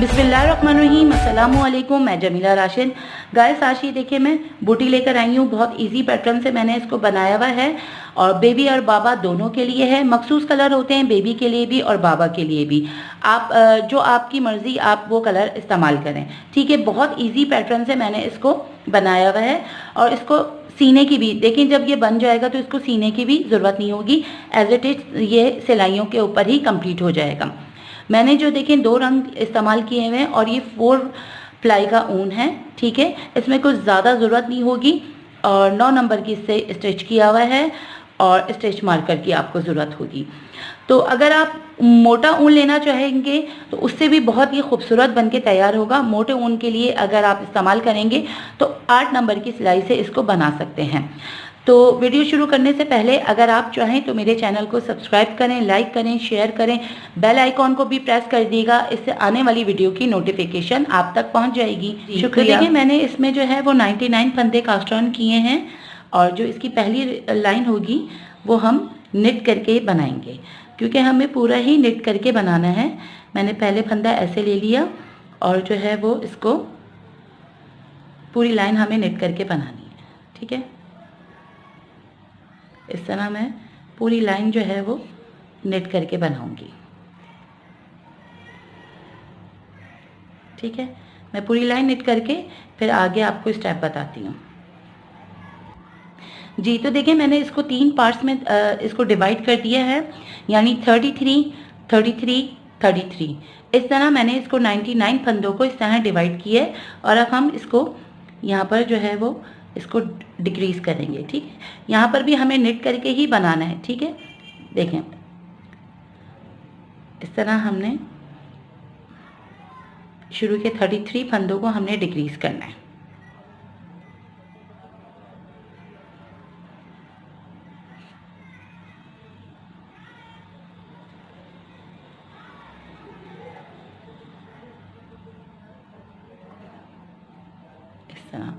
बिस्मिल्लाहिर्रहमानिर्रहीम, अस्सलामु अलैकुम। मैं जमीला राशिद। गाइस, आज ये देखिए मैं बूटी लेकर आई हूँ। बहुत इजी पैटर्न से मैंने इसको बनाया हुआ है और बेबी और बाबा दोनों के लिए है। मखसूस कलर होते हैं बेबी के लिए भी और बाबा के लिए भी। आप जो आपकी मर्जी आप वो कलर इस्तेमाल करें, ठीक है। बहुत इजी पैटर्न से मैंने इसको बनाया हुआ है और इसको सीने की भी देखिए, जब ये बन जाएगा तो इसको सीने की भी ज़रूरत नहीं होगी। एज इट इज़ ये सिलाइयों के ऊपर ही कंप्लीट हो जाएगा। मैंने जो देखें 2 रंग इस्तेमाल किए हुए हैं और ये 4 प्लाई का ऊन है, ठीक है। इसमें कुछ ज़्यादा ज़रूरत नहीं होगी और 9 नंबर की इससे स्टिच किया हुआ है और स्टिच मार्कर की आपको ज़रूरत होगी। तो अगर आप मोटा ऊन लेना चाहेंगे तो उससे भी बहुत ही खूबसूरत बन के तैयार होगा। मोटे ऊन के लिए अगर आप इस्तेमाल करेंगे तो 8 नंबर की सिलाई से इसको बना सकते हैं। तो वीडियो शुरू करने से पहले अगर आप चाहें तो मेरे चैनल को सब्सक्राइब करें, लाइक करें, शेयर करें, बेल आइकॉन को भी प्रेस कर दीजिएगा। इससे आने वाली वीडियो की नोटिफिकेशन आप तक पहुंच जाएगी। शुक्रिया। तो देखिए मैंने इसमें जो है वो 99 फंदे कास्ट ऑन किए हैं और जो इसकी पहली लाइन होगी वो हम निट करके बनाएंगे, क्योंकि हमें पूरा ही निट करके बनाना है। मैंने पहले फंदा ऐसे ले लिया और जो है वो इसको पूरी लाइन हमें निट करके बनानी है, ठीक है। इस तरह मैं पूरी लाइन जो है वो निट करके बनाऊंगी, ठीक है। मैं पूरी लाइन निट करके फिर आगे आपको स्टेप बताती हूँ जी। तो देखिए मैंने इसको 3 पार्ट्स में इसको डिवाइड कर दिया है, यानी 33, 33, 33। इस तरह मैंने इसको 99 फंदों को इस तरह डिवाइड किया है और अब हम इसको यहाँ पर जो है वो इसको डिक्रीज करेंगे, ठीक है। यहाँ पर भी हमें निट करके ही बनाना है, ठीक है। देखें इस तरह हमने शुरू के 33 फंदों को हमने डिक्रीज करना है। इस तरह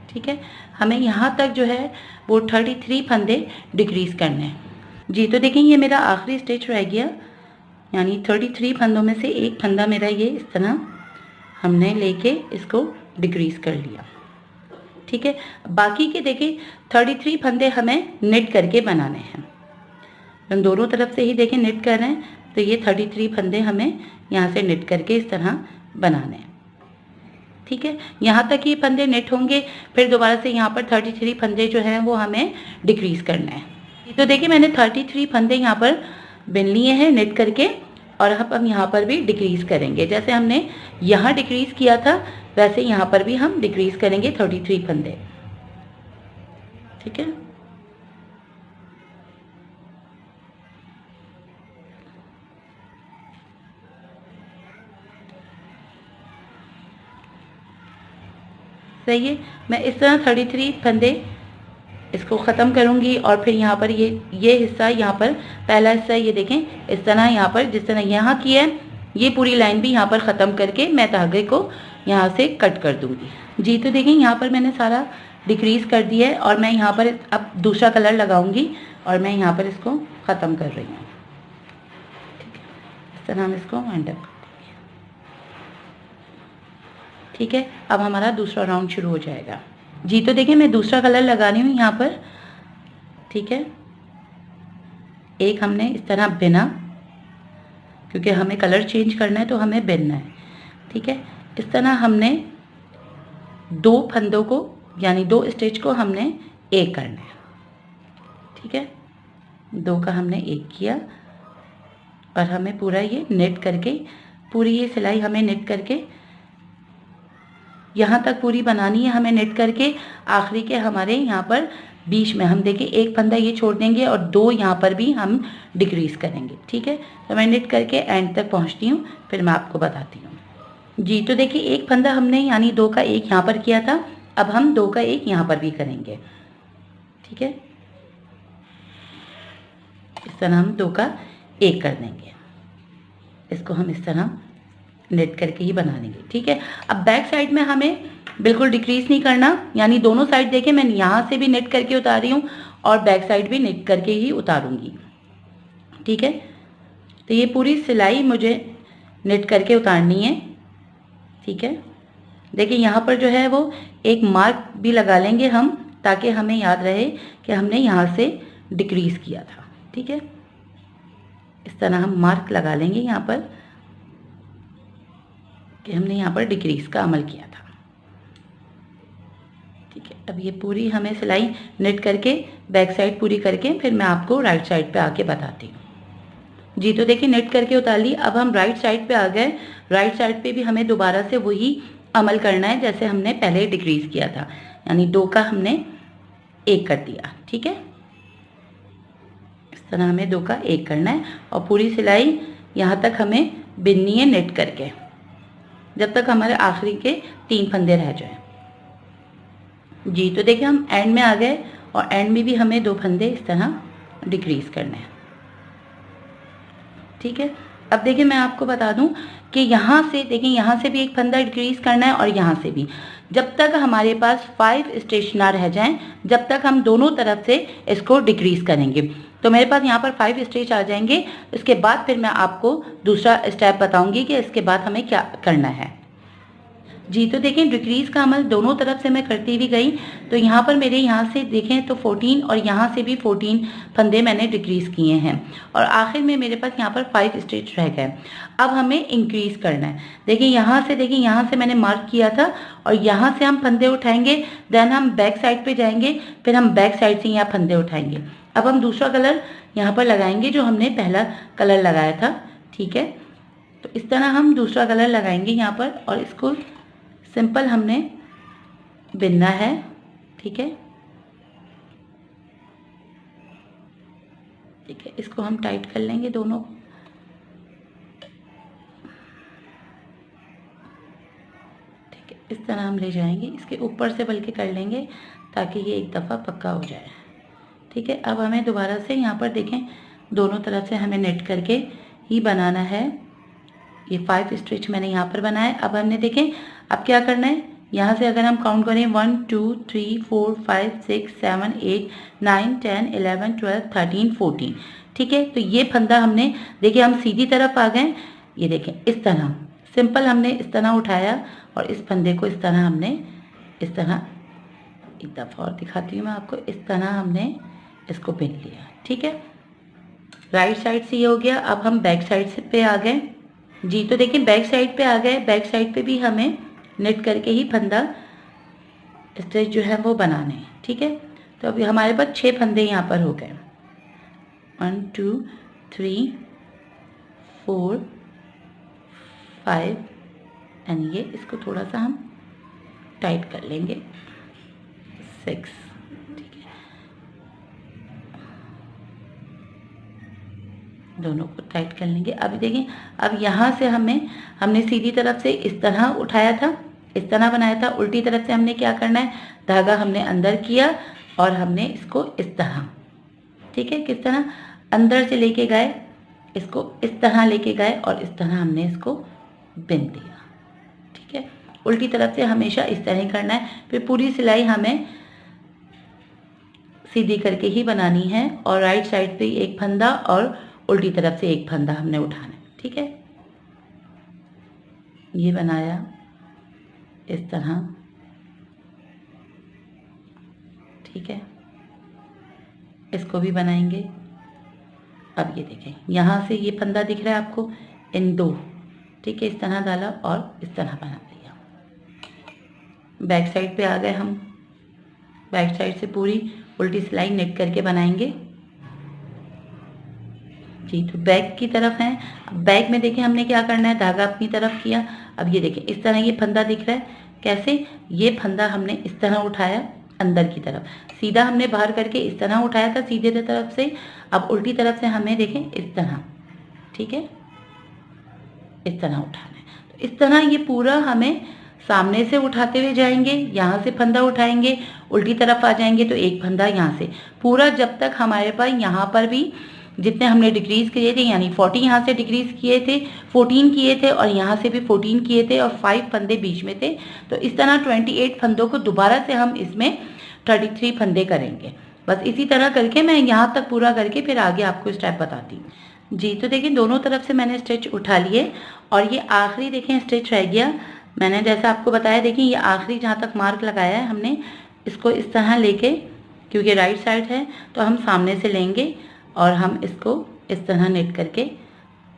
ठीक है। हमें यहाँ तक जो है वो 33 फंदे डिक्रीज करने हैं जी। तो देखें ये मेरा आखिरी स्टिच रह गया, यानी 33 फंदों में से एक फंदा मेरा ये इस तरह हमने लेके इसको डिक्रीज कर लिया, ठीक है। बाकी के देखिए 33 फंदे हमें निट करके बनाने हैं। हम दोनों तरफ से ही देखें निट कर रहे हैं, तो ये 33 फंदे हमें यहाँ से निट करके इस तरह बनाने हैं, ठीक है। यहाँ तक ये फंदे नेट होंगे, फिर दोबारा से यहाँ पर 33 फंदे जो हैं वो हमें डिक्रीज करना है। तो देखिए मैंने 33 फंदे यहाँ पर बिन लिए हैं नेट करके और अब हम यहाँ पर भी डिक्रीज करेंगे। जैसे हमने यहाँ डिक्रीज किया था वैसे यहाँ पर भी हम डिक्रीज करेंगे 33 फंदे, ठीक है। सही है। मैं इस तरह 33 फंदे इसको ख़त्म करूँगी और फिर यहाँ पर ये हिस्सा यहाँ पर पहला हिस्सा ये देखें इस तरह यहाँ पर जिस तरह यहाँ किया है ये पूरी लाइन भी यहाँ पर ख़त्म करके मैं धागे को यहाँ से कट कर दूँगी जी। तो देखें यहाँ पर मैंने सारा डिक्रीज़ कर दिया है और मैं यहाँ पर अब दूसरा कलर लगाऊंगी और मैं यहाँ पर इसको ख़त्म कर रही हूँ, ठीक है। इस तरह हम इसको वाइंड अप, ठीक है। अब हमारा दूसरा राउंड शुरू हो जाएगा जी। तो देखिए मैं दूसरा कलर लगा रही हूँ यहाँ पर, ठीक है। एक हमने इस तरह बिना, क्योंकि हमें कलर चेंज करना है तो हमें बिनना है, ठीक है। इस तरह हमने 2 फंदों को यानी 2 स्टिच को हमने एक करना है, ठीक है। 2 का हमने एक किया और हमें पूरा ये नेट करके पूरी ये सिलाई हमें नेट करके यहाँ तक पूरी बनानी है। हमें नेट करके आखिरी के हमारे यहाँ पर बीच में हम देखिए एक फंदा ये छोड़ देंगे और 2 यहाँ पर भी हम डिक्रीज करेंगे, ठीक है। तो मैं नेट करके एंड तक पहुँचती हूँ फिर मैं आपको बताती हूँ जी। तो देखिए एक फंदा हमने यानी 2 का एक यहाँ पर किया था, अब हम 2 का एक यहाँ पर भी करेंगे, ठीक है। इस तरह हम 2 का एक कर देंगे। इसको हम इस तरह नेट करके ही बना लेंगे। ठीक है, अब बैक साइड में हमें बिल्कुल डिक्रीज नहीं करना, यानी दोनों साइड देखें मैं यहाँ से भी नेट करके उतार रही हूँ और बैक साइड भी नेट करके ही उतारूंगी। ठीक है, तो ये पूरी सिलाई मुझे नेट करके उतारनी है। ठीक है, देखिए यहाँ पर जो है वो एक मार्क भी लगा लेंगे हम, ताकि हमें याद रहे कि हमने यहाँ से डिक्रीज किया था। ठीक है, इस तरह हम मार्क लगा लेंगे यहाँ पर कि हमने यहाँ पर डिक्रीज का अमल किया था। ठीक है, अब ये पूरी हमें सिलाई नेट करके बैक साइड पूरी करके फिर मैं आपको राइट साइड पे आके बताती हूँ। जी, तो देखिए नेट करके उतार ली। अब हम राइट साइड पे आ गए। राइट साइड पे भी हमें दोबारा से वही अमल करना है जैसे हमने पहले डिक्रीज किया था, यानी 2 का हमने 1 कर दिया। ठीक है, इस तरह हमें 2 का 1 करना है और पूरी सिलाई यहाँ तक हमें बिननी है नेट करके, जब तक हमारे आखिरी के 3 फंदे रह जाए। जी, तो देखिए हम एंड में आ गए और एंड में भी हमें 2 फंदे इस तरह डिक्रीज करने हैं। ठीक है, अब देखिए मैं आपको बता दूं कि यहाँ से देखिए यहाँ से भी एक फंदा डिक्रीज करना है और यहाँ से भी, जब तक हमारे पास 5 स्टिच ना रह जाएं जब तक हम दोनों तरफ से इसको डिक्रीज करेंगे। तो मेरे पास यहाँ पर 5 स्टिच आ जाएंगे। इसके बाद फिर मैं आपको दूसरा स्टेप बताऊंगी कि इसके बाद हमें क्या करना है। जी, तो देखें डिक्रीज का अमल दोनों तरफ से मैं करती हुई गई। तो यहाँ पर मेरे यहाँ से देखें तो 14 और यहाँ से भी 14 फंदे मैंने डिक्रीज किए हैं और आखिर में मेरे पास यहाँ पर 5 स्टिच रह गए। अब हमें इंक्रीज करना है। देखिए यहाँ से मैंने मार्क किया था और यहाँ से हम फंदे उठाएंगे, देन हम बैक साइड पे जाएंगे, फिर हम बैक साइड से यहाँ फंदे उठाएंगे। अब हम दूसरा कलर यहाँ पर लगाएंगे जो हमने पहला कलर लगाया था। ठीक है, तो इस तरह हम दूसरा कलर लगाएंगे यहाँ पर और इसको सिंपल हमने बिनना है। ठीक है, ठीक है, इसको हम टाइट कर लेंगे दोनों। ठीक है, इस तरह हम ले जाएंगे, इसके ऊपर से बल्कि कर लेंगे ताकि ये एक दफ़ा पक्का हो जाए। ठीक है, अब हमें दोबारा से यहाँ पर देखें दोनों तरफ से हमें नेट करके ही बनाना है। ये 5 स्टिच मैंने यहाँ पर बनाए। अब हमने देखें अब क्या करना है, यहाँ से अगर हम काउंट करें 1 2 3 4 5 6 7 8 9 10 11 12 13 14। ठीक है, तो ये फंदा हमने देखिए हम सीधी तरफ आ गए। ये देखें इस तरह सिंपल हमने इस तरह उठाया और इस फंदे को इस तरह हमने इस तरह, एक दफ़ा और दिखाती हूँ मैं आपको, इस तरह हमने इसको बिन लिया। ठीक है, राइट साइड से ये हो गया। अब हम बैक साइड से पे आ गए। जी, तो देखिए बैक साइड पे आ गए। बैक साइड पे भी हमें नेट करके ही फंदा स्टिच जो है वो बनाने हैं। ठीक है, तो अभी हमारे पास 6 फंदे यहाँ पर हो गए। 1 2 3 4 5 एंड ये इसको थोड़ा सा हम टाइट कर लेंगे 6। ठीक है, दोनों को टाइट कर लेंगे। अभी देखें अब यहाँ से हमने सीधी तरफ से इस तरह उठाया था, इस तरह बनाया था। उल्टी तरफ से हमने क्या करना है, धागा हमने अंदर किया और हमने इसको इस तरह, ठीक है, किस तरह अंदर से लेके गए, इसको इस तरह लेके गए और इस तरह हमने इसको बिन दिया। ठीक है, उल्टी तरफ से हमेशा इस तरह ही करना है। फिर पूरी सिलाई हमें सीधी करके ही बनानी है और राइट साइड पे एक फंदा और उल्टी तरफ से एक फंदा हमने उठाना है। ठीक है, ये बनाया इस तरह। ठीक है, इसको भी बनाएंगे। अब ये देखें यहाँ से ये फंदा दिख रहा है आपको, इन 2, ठीक है, इस तरह डाला और इस तरह बना दिया। बैक साइड पे आ गए हम। बैक साइड से पूरी उल्टी सिलाई नेट करके बनाएंगे। जी, तो बैक की तरफ है। अब बैक में देखिए हमने क्या करना है, धागा अपनी तरफ किया। अब ये देखिए इस तरह ये फंदा दिख रहा है। कैसे, ये फंदा हमने इस तरह उठाया अंदर की तरफ, सीधा हमने बाहर करके इस तरह उठाया था सीधे तरफ से। अब उल्टी तरफ से हमें देखें इस तरह, ठीक है, इस तरह उठाना है। तो इस तरह ये पूरा हमें सामने से उठाते हुए जाएंगे, यहाँ से फंदा उठाएंगे, उल्टी तरफ आ जाएंगे तो एक फंदा यहाँ से, पूरा जब तक हमारे पास यहाँ पर भी जितने हमने डिक्रीज किए थे, यानी 40 यहाँ से डिक्रीज किए थे, 14 किए थे और यहाँ से भी 14 किए थे और 5 फंदे बीच में थे। तो इस तरह 28 फंदों को दोबारा से हम इसमें 33 फंदे करेंगे। बस इसी तरह करके मैं यहाँ तक पूरा करके फिर आगे आपको स्टेप बताती हूँ। जी, तो देखिए दोनों तरफ से मैंने स्टिच उठा लिए और ये आखिरी देखें स्टिच रह गया। मैंने जैसा आपको बताया, देखिए ये आखिरी जहाँ तक मार्क लगाया है हमने, इसको इस तरह लेके, क्योंकि राइट साइड है तो हम सामने से लेंगे और हम इसको इस तरह नेट करके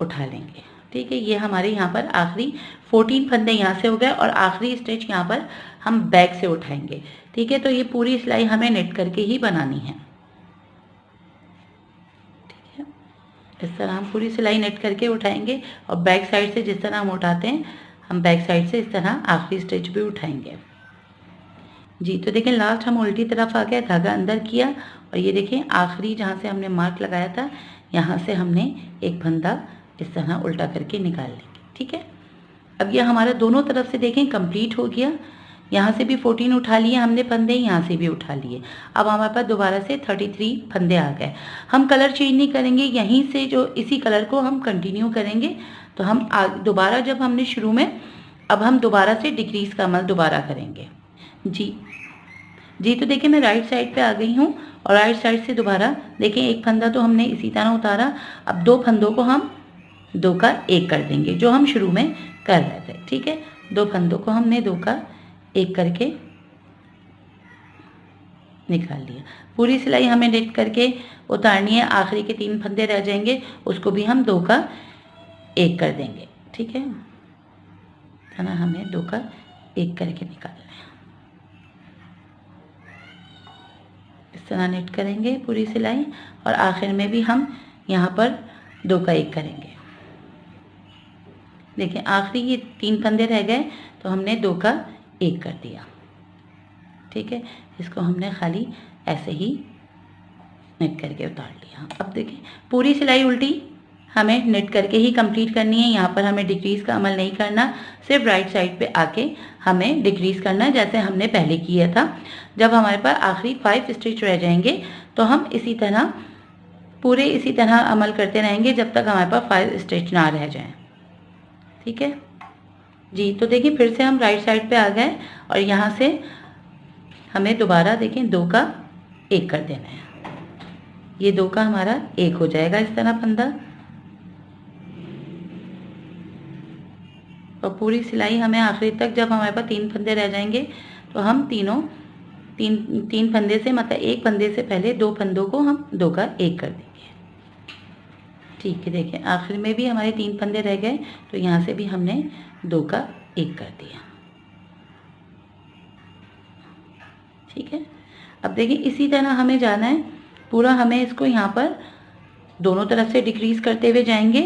उठा लेंगे। ठीक है, ये हमारे यहाँ पर आखिरी 14 फंदे यहाँ से हो गए और आखिरी स्टिच यहाँ पर हम बैक से उठाएंगे। ठीक है, तो ये पूरी सिलाई हमें नेट करके ही बनानी है। ठीक है, इस तरह हम पूरी सिलाई नेट करके उठाएंगे और बैक साइड से जिस तरह हम उठाते हैं, हम बैक साइड से इस तरह आखिरी स्टिच भी उठाएंगे। जी, तो देखें लास्ट हम उल्टी तरफ आ गए, धागा अंदर किया और ये देखें आखिरी जहाँ से हमने मार्क लगाया था, यहाँ से हमने एक फंदा इस तरह उल्टा करके निकाल लेंगे। ठीक है, अब ये हमारा दोनों तरफ से देखें कंप्लीट हो गया। यहाँ से भी 14 उठा लिए हमने फंदे, यहाँ से भी उठा लिए। अब हमारे पास दोबारा से 33 फंदे आ गए। हम कलर चेंज नहीं करेंगे, यहीं से जो इसी कलर को हम कंटिन्यू करेंगे। तो हम दोबारा जब हमने शुरू में, अब हम दोबारा से डिक्रीज का अमल दोबारा करेंगे। जी, तो देखिए मैं राइट साइड पे आ गई हूँ और राइट साइड से दोबारा देखें एक फंदा तो हमने इसी तरह उतारा। अब 2 फंदों को हम 2 का 1 कर देंगे, जो हम शुरू में कर रहे थे। ठीक है, 2 फंदों को हमने 2 का 1 करके निकाल लिया। पूरी सिलाई हमें नेट करके उतारनी है, आखिरी के 3 फंदे रह जाएंगे, उसको भी हम 2 का 1 कर देंगे। ठीक है, ना हमें 2 का 1 करके निकालना है। इस तरह नेट करेंगे पूरी सिलाई और आखिर में भी हम यहाँ पर 2 का 1 करेंगे। देखिए आखिरी ये 3 फंदे रह गए तो हमने 2 का 1 कर दिया। ठीक है, इसको हमने खाली ऐसे ही नेट करके उतार लिया। अब देखिए पूरी सिलाई उल्टी हमें नेट करके ही कंप्लीट करनी है। यहाँ पर हमें डिक्रीज का अमल नहीं करना, सिर्फ राइट साइड पे आके हमें डिक्रीज करना है, जैसे हमने पहले किया था। जब हमारे पास आखिरी 5 स्टिच रह जाएंगे तो हम इसी तरह पूरे इसी तरह अमल करते रहेंगे जब तक हमारे पास 5 स्टिच ना रह जाएं। ठीक है जी, तो देखिए फिर से हम राइट साइड पे आ गए और यहाँ से हमें दोबारा देखें 2 का 1 कर देना है। ये 2 का हमारा 1 हो जाएगा इस तरह फंदा और पूरी सिलाई हमें आखिरी तक, जब हमारे पास 3 फंदे रह जाएंगे तो हम तीन फंदे से, मतलब एक फंदे से पहले 2 फंदों को हम 2 का 1 कर देंगे। ठीक है, देखिए आखिर में भी हमारे 3 फंदे रह गए तो यहाँ से भी हमने 2 का 1 कर दिया। ठीक है, अब देखिए इसी तरह हमें जाना है पूरा, हमें इसको यहाँ पर दोनों तरफ से डिक्रीज करते हुए जाएंगे।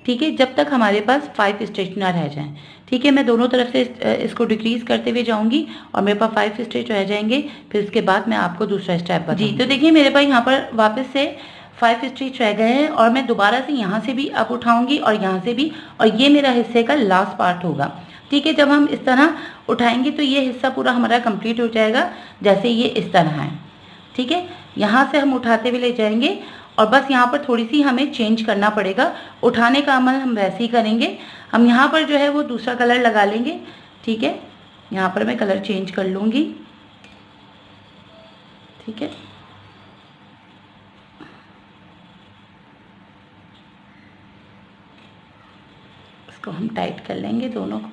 ठीक है, जब तक हमारे पास 5 स्टिच ना रह जाएं। ठीक है, मैं दोनों तरफ से इसको डिक्रीज करते हुए जाऊंगी और मेरे पास 5 स्टिच रह जाएंगे, फिर उसके बाद मैं आपको दूसरा स्टेप बताऊंगी। जी, तो देखिए मेरे पास यहाँ पर वापस से 5 स्टिच रह गए हैं और मैं दोबारा से यहाँ से भी अब उठाऊंगी और यहाँ से भी, और ये मेरा हिस्से का लास्ट पार्ट होगा। ठीक है, जब हम इस तरह उठाएंगे तो ये हिस्सा पूरा हमारा कंप्लीट हो जाएगा, जैसे ये इस तरह है। ठीक है, यहाँ से हम उठाते हुए ले जाएंगे और बस यहाँ पर थोड़ी सी हमें चेंज करना पड़ेगा। उठाने का अमल हम वैसे ही करेंगे, हम यहाँ पर जो है वो दूसरा कलर लगा लेंगे। ठीक है, यहाँ पर मैं कलर चेंज कर लूँगी। ठीक है, इसको हम टाइट कर लेंगे दोनों को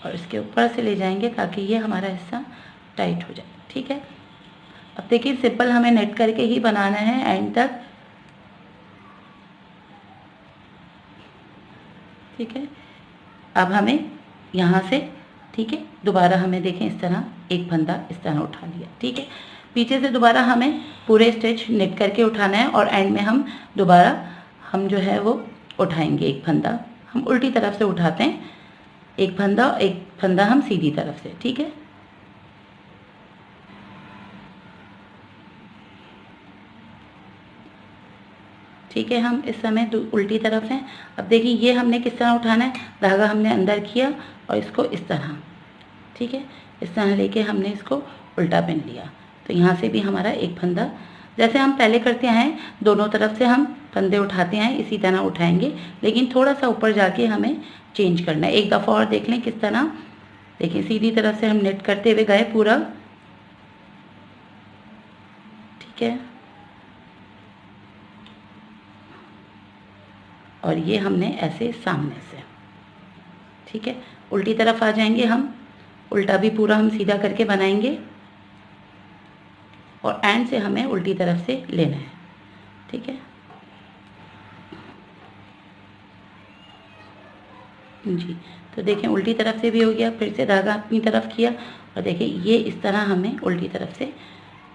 और इसके ऊपर से ले जाएंगे ताकि ये हमारा हिस्सा टाइट हो जाए। ठीक है, अब देखिए सिंपल हमें नेट करके ही बनाना है एंड तक। ठीक है, अब हमें यहाँ से, ठीक है, दोबारा हमें देखें इस तरह एक फंदा इस तरह उठा लिया। ठीक है, पीछे से दोबारा हमें पूरे स्टिच नेट करके उठाना है और एंड में हम दोबारा हम जो है वो उठाएंगे एक फंदा। हम उल्टी तरफ से उठाते हैं, एक फंदा हम सीधी तरफ से। ठीक है, ठीक है, हम इस समय उल्टी तरफ हैं। अब देखिए ये हमने किस तरह उठाना है, धागा हमने अंदर किया और इसको इस तरह, ठीक है, इस तरह लेके हमने इसको उल्टा पहन लिया। तो यहाँ से भी हमारा एक फंदा जैसे हम पहले करते हैं, दोनों तरफ से हम फंदे उठाते हैं, इसी तरह उठाएंगे, लेकिन थोड़ा सा ऊपर जाके हमें चेंज करना है। एक दफ़ा और देख लें किस तरह। देखिए सीधी तरफ से हम नेट करते हुए गए पूरा, ठीक है। और ये हमने ऐसे सामने से, ठीक है। उल्टी तरफ आ जाएंगे हम, उल्टा भी पूरा हम सीधा करके बनाएंगे और एंड से हमें उल्टी तरफ से लेना है, ठीक है जी। तो देखें उल्टी तरफ से भी हो गया, फिर से धागा अपनी तरफ किया और देखिए ये इस तरह हमें उल्टी तरफ से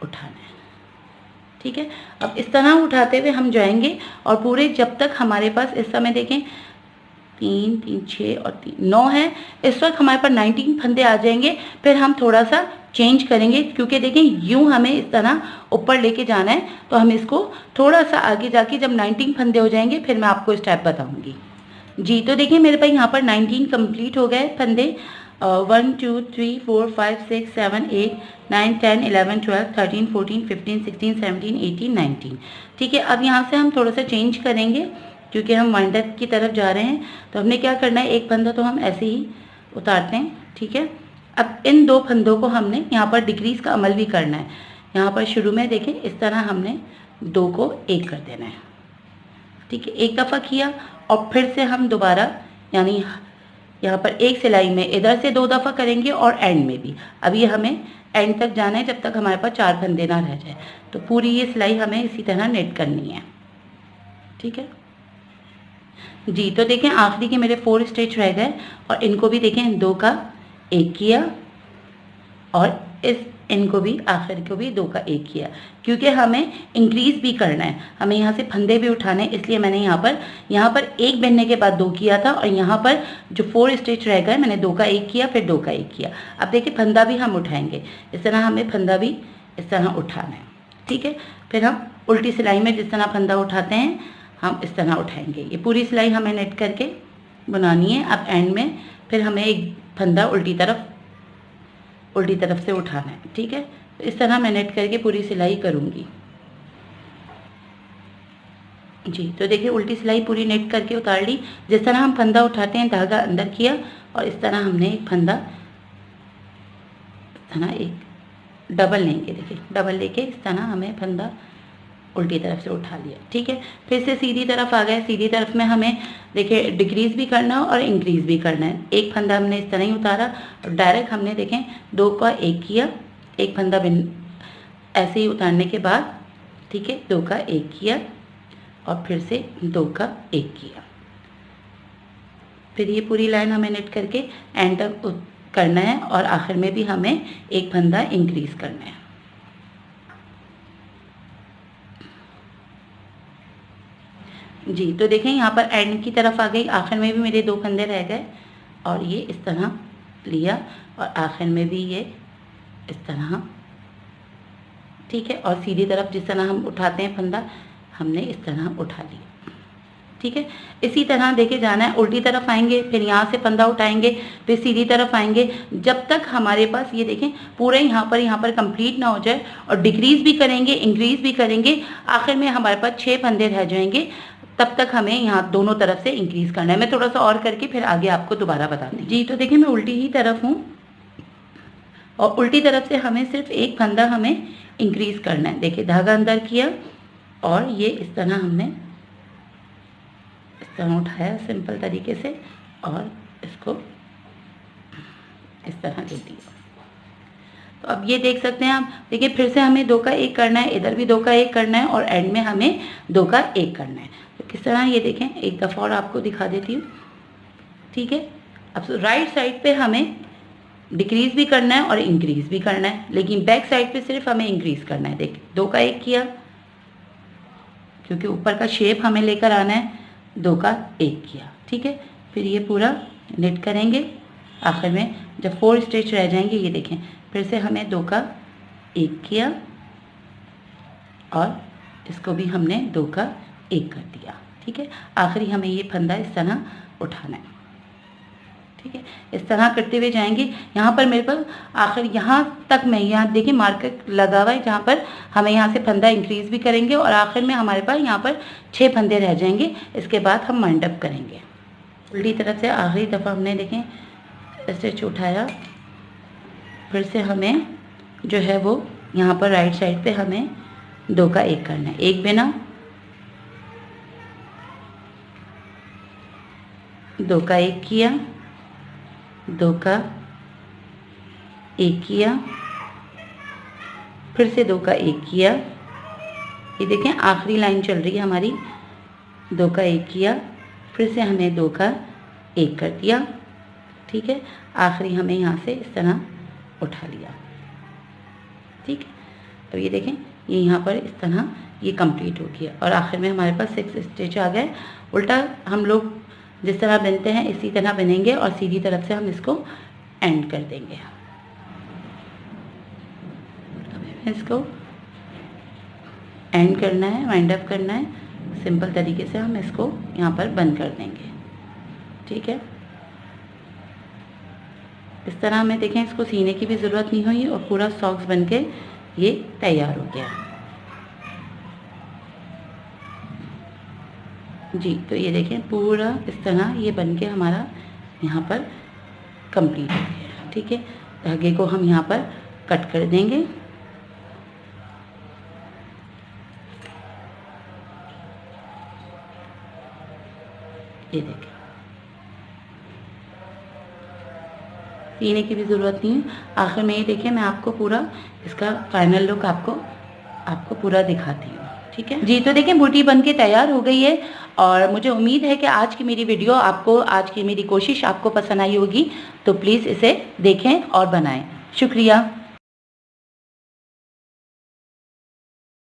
उठाना है, ठीक है। अब इस तरह उठाते हुए हम जाएंगे और पूरे जब तक हमारे पास इस समय देखें 3 3 6 और 3 9 है, इस वक्त हमारे पास 19 फंदे आ जाएंगे। फिर हम थोड़ा सा चेंज करेंगे, क्योंकि देखें यूं हमें इस तरह ऊपर लेके जाना है, तो हम इसको थोड़ा सा आगे जाके जब 19 फंदे हो जाएंगे फिर मैं आपको स्टेप बताऊंगी जी। तो देखिए मेरे पास यहाँ पर 19 कंप्लीट हो गए फंदे। 1 2 3 4 5 6 7 8 9 10 11 12 13 14 15 16 17 18 19, ठीक है। अब यहाँ से हम थोड़ा सा चेंज करेंगे, क्योंकि हम वाइंड अप की तरफ जा रहे हैं। तो हमने क्या करना है, एक फंदा तो हम ऐसे ही उतारते हैं, ठीक है। अब इन 2 फंदों को हमने यहाँ पर डिक्रीज का अमल भी करना है। यहाँ पर शुरू में देखें इस तरह हमने 2 को 1 कर देना है, ठीक है। एक दफ़ा किया और फिर से हम दोबारा, यानी यहाँ पर एक सिलाई में इधर से 2 दफ़ा करेंगे और एंड में भी। अब ये हमें एंड तक जाना है जब तक हमारे पास 4 फंदे ना रह जाए। तो पूरी ये सिलाई हमें इसी तरह नेट करनी है, ठीक है जी। तो देखें आखिरी के मेरे 4 स्टिच रह गए और इनको भी देखें 2 का 1 किया और इनको भी आखिर को भी 2 का 1 किया, क्योंकि हमें इंक्रीज भी करना है, हमें यहाँ से फंदे भी उठाने, इसलिए मैंने यहाँ पर 1 बनने के बाद 2 किया था और यहाँ पर जो 4 स्टिच रह गए मैंने 2 का 1 किया, फिर 2 का 1 किया। अब देखिए फंदा भी हम उठाएंगे, इस तरह हमें फंदा भी इस तरह उठाना है, ठीक है। फिर हम उल्टी सिलाई में जिस तरह फंदा उठाते हैं हम इस तरह उठाएंगे। ये पूरी सिलाई हमें नेट करके बनानी है। अब एंड में फिर हमें एक फंदा उल्टी तरफ से उठाना है, ठीक है। तो इस तरह मैं नेट करके पूरी सिलाई करूँगी जी। तो देखिए उल्टी सिलाई पूरी नेट करके उतार ली। जिस तरह हम फंदा उठाते हैं धागा अंदर किया और इस तरह हमने एक फंदा, इस तरह एक डबल लेंगे, देखिए डबल लेके इस तरह हमें फंदा उल्टी तरफ से उठा लिया, ठीक है। फिर से सीधी तरफ आ गए। सीधी तरफ में हमें देखिए डिक्रीज भी करना है और इंक्रीज भी करना है। एक फंदा हमने इस तरह ही उतारा और डायरेक्ट हमने देखें 2 का 1 किया, एक फंदा ऐसे ही उतारने के बाद, ठीक है, 2 का 1 किया और फिर से 2 का 1 किया। फिर ये पूरी लाइन हमें नेट करके एंड तक करना है और आखिर में भी हमें एक फंदा इंक्रीज करना है जी। तो देखें यहाँ पर एंड की तरफ आ गई, आखिर में भी मेरे 2 फंदे रह गए और ये इस तरह लिया और आखिर में भी ये इस तरह, ठीक है। और सीधी तरफ जिस तरह हम उठाते हैं फंदा हमने इस तरह उठा लिया, ठीक है। इसी तरह देखे जाना है। उल्टी तरफ आएंगे, फिर यहाँ से फंदा उठाएंगे, फिर सीधी तरफ आएंगे, जब तक हमारे पास ये देखें पूरे यहाँ पर कंप्लीट ना हो जाए। और डिक्रीज भी करेंगे, इंक्रीज भी करेंगे, आखिर में हमारे पास 6 फंदे रह जाएंगे। तब तक हमें यहाँ दोनों तरफ से इंक्रीज करना है। मैं थोड़ा सा और करके फिर आगे आपको दोबारा बताती हूँ जी। तो देखिए मैं उल्टी ही तरफ हूँ और उल्टी तरफ से हमें सिर्फ एक फंदा हमें इंक्रीज करना है। देखिए धागा अंदर किया और ये इस तरह हमने इस तरह उठाया सिंपल तरीके से और इसको इस तरह ले दिया। तो अब ये देख सकते हैं आप, देखिए फिर से हमें 2 का 1 करना है, इधर भी 2 का 1 करना है और एंड में हमें 2 का 1 करना है। तो किस तरह ये देखें, एक दफ़ा और आपको दिखा देती हूँ, ठीक है। अब राइट साइड पे हमें डिक्रीज भी करना है और इंक्रीज भी करना है, लेकिन बैक साइड पे सिर्फ हमें इंक्रीज करना है। देखिए 2 का 1 किया, क्योंकि ऊपर का शेप हमें लेकर आना है, 2 का 1 किया, ठीक है। फिर ये पूरा नेट करेंगे, आखिर में जब 4 स्टिच रह जाएंगे ये देखें फिर से हमें 2 का 1 किया और इसको भी हमने 2 का 1 कर दिया, ठीक है। आखिरी हमें ये फंदा इस तरह उठाना है ठीक है, इस तरह करते हुए जाएंगे। यहाँ पर मेरे पास आखिर यहाँ तक मैं यहाँ देखिए मार्कर लगा हुआ है, जहाँ पर हमें यहाँ से फंदा इंक्रीज भी करेंगे और आखिर में हमारे पास यहाँ पर 6 फंदे रह जाएंगे। इसके बाद हम वाइंड अप करेंगे। उल्टी तरफ से आखिरी दफ़ा हमने देखें स्टिच उठाया, फिर से हमें जो है वो यहाँ पर राइट साइड पे हमें 2 का 1 करना है। एक बिना, 2 का 1 किया, 2 का 1 किया, फिर से 2 का 1 किया। ये देखें आखिरी लाइन चल रही है हमारी। 2 का 1 किया, फिर से हमने 2 का 1 कर दिया। ठीक है, आखिरी हमें यहाँ से इस तरह उठा लिया। ठीक है, अब ये देखें ये यहाँ पर इस तरह ये कंप्लीट हो गया और आखिर में हमारे पास 6 स्टिच आ गए। उल्टा हम लोग जिस तरह बुनते हैं इसी तरह बुनेंगे और सीधी तरफ से हम इसको एंड कर देंगे। इसको एंड करना है, वाइंड अप करना है, सिंपल तरीके से हम इसको यहाँ पर बंद कर देंगे। ठीक है, इस तरह हमें देखें इसको सीने की भी ज़रूरत नहीं हुई और पूरा सॉक्स बन के ये तैयार हो गया। जी, तो ये देखें पूरा इस तरह ये बन के हमारा यहाँ पर कंप्लीट हो गया। ठीक है, धागे को हम यहाँ पर कट कर देंगे। ये देखें सीने की भी ज़रूरत नहीं है। आखिर में ये देखें मैं आपको पूरा इसका फाइनल लुक आपको पूरा दिखाती हूँ। ठीक है जी, तो देखें बूटी बन के तैयार हो गई है और मुझे उम्मीद है कि आज की मेरी वीडियो आज की मेरी कोशिश आपको पसंद आई होगी। तो प्लीज़ इसे देखें और बनाएं। शुक्रिया।